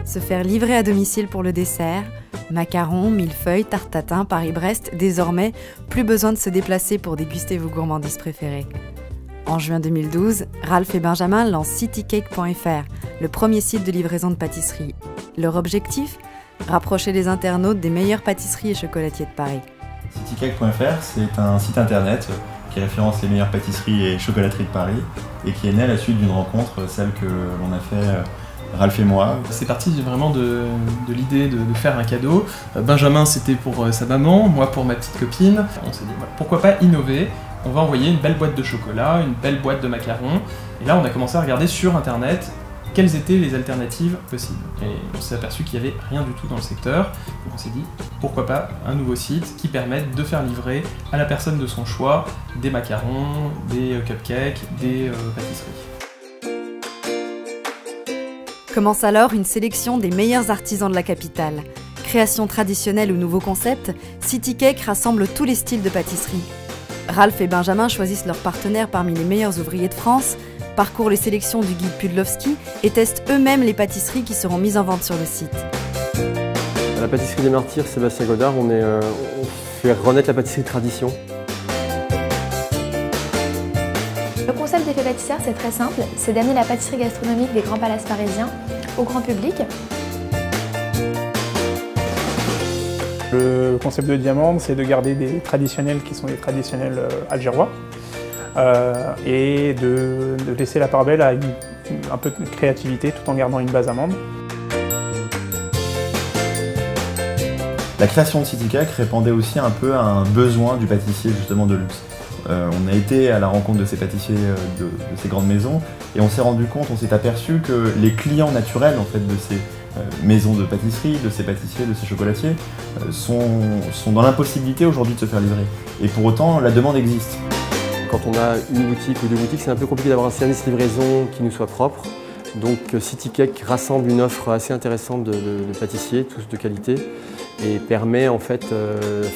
se faire livrer à domicile pour le dessert, macarons, millefeuilles, tarte tatin, Paris-Brest, désormais, plus besoin de se déplacer pour déguster vos gourmandises préférées. En juin 2012, Ralph et Benjamin lancent citycake.fr, le premier site de livraison de pâtisserie. Leur objectif ? Rapprocher les internautes des meilleures pâtisseries et chocolatiers de Paris. Citycake.fr, c'est un site internet qui référence les meilleures pâtisseries et chocolateries de Paris et qui est né à la suite d'une rencontre, celle que l'on a fait Ralph et moi. C'est parti vraiment de l'idée de faire un cadeau. Benjamin, c'était pour sa maman, moi pour ma petite copine. On s'est dit, voilà, pourquoi pas innover ? On va envoyer une belle boîte de chocolat, une belle boîte de macarons. Et là, on a commencé à regarder sur Internet quelles étaient les alternatives possibles. Et on s'est aperçu qu'il n'y avait rien du tout dans le secteur. Donc on s'est dit, pourquoi pas un nouveau site qui permette de faire livrer à la personne de son choix des macarons, des cupcakes, des pâtisseries. Commence alors une sélection des meilleurs artisans de la capitale. Création traditionnelle ou nouveau concept, Citycake rassemble tous les styles de pâtisserie. Ralph et Benjamin choisissent leurs partenaires parmi les meilleurs ouvriers de France, parcourent les sélections du guide Pudlowski et testent eux-mêmes les pâtisseries qui seront mises en vente sur le site. À la pâtisserie des Martyrs, Sébastien Godard, on fait renaître la pâtisserie de tradition. Le concept d'effet pâtissière, c'est très simple, c'est d'amener la pâtisserie gastronomique des grands palaces parisiens au grand public. Le concept de Diamande, c'est de garder des traditionnels qui sont des traditionnels algérois et de laisser la part belle à un peu de créativité tout en gardant une base amande. La création de Citycake répondait aussi un peu à un besoin du pâtissier justement de luxe. On a été à la rencontre de ces pâtissiers de ces grandes maisons et on s'est rendu compte, on s'est aperçu que les clients naturels en fait, de ces maisons de pâtisserie, de ces pâtissiers, de ces chocolatiers sont dans l'impossibilité aujourd'hui de se faire livrer. Et pour autant, la demande existe. Quand on a une boutique ou deux boutiques, c'est un peu compliqué d'avoir un service livraison qui nous soit propre. Donc Citycake rassemble une offre assez intéressante de pâtissiers, tous de qualité, et permet en fait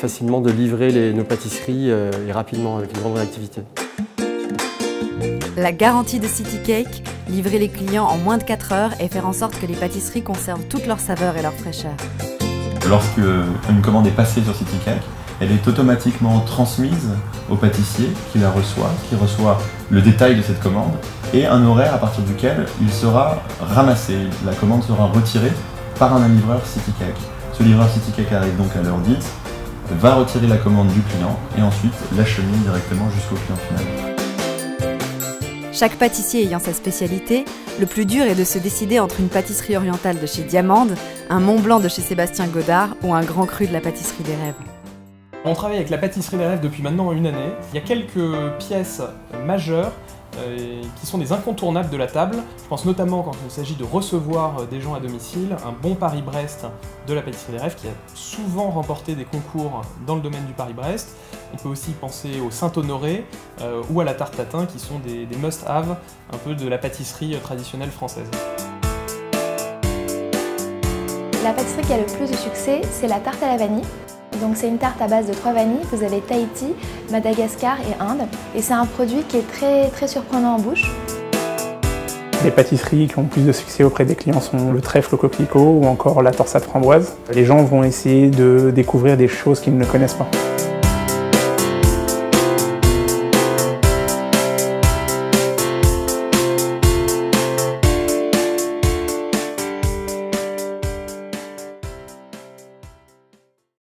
facilement de livrer nos pâtisseries et rapidement avec une grande réactivité. La garantie de Citycake, livrer les clients en moins de 4 heures et faire en sorte que les pâtisseries conservent toute leur saveur et leur fraîcheur. Lorsqu'une commande est passée sur Citycake, elle est automatiquement transmise au pâtissier qui la reçoit, qui reçoit le détail de cette commande et un horaire à partir duquel il sera ramassé. La commande sera retirée par un livreur Citycake. Ce livreur Citycake arrive donc à l'heure dite, va retirer la commande du client et ensuite l'achemine directement jusqu'au client final. Chaque pâtissier ayant sa spécialité, le plus dur est de se décider entre une pâtisserie orientale de chez Diamande, un Mont Blanc de chez Sébastien Godard ou un grand cru de la pâtisserie des rêves. On travaille avec la pâtisserie des rêves depuis maintenant une année. Il y a quelques pièces majeures qui sont des incontournables de la table. Je pense notamment quand il s'agit de recevoir des gens à domicile, un bon Paris-Brest de la pâtisserie des rêves qui a souvent remporté des concours dans le domaine du Paris-Brest. On peut aussi penser au Saint-Honoré ou à la tarte tatin qui sont des must-have un peu de la pâtisserie traditionnelle française. La pâtisserie qui a le plus de succès, c'est la tarte à la vanille. Donc c'est une tarte à base de 3 vanilles, vous avez Tahiti, Madagascar et Inde. Et c'est un produit qui est très surprenant en bouche. Les pâtisseries qui ont plus de succès auprès des clients sont le trèfle au coquelicot ou encore la torsade framboise. Les gens vont essayer de découvrir des choses qu'ils ne connaissent pas.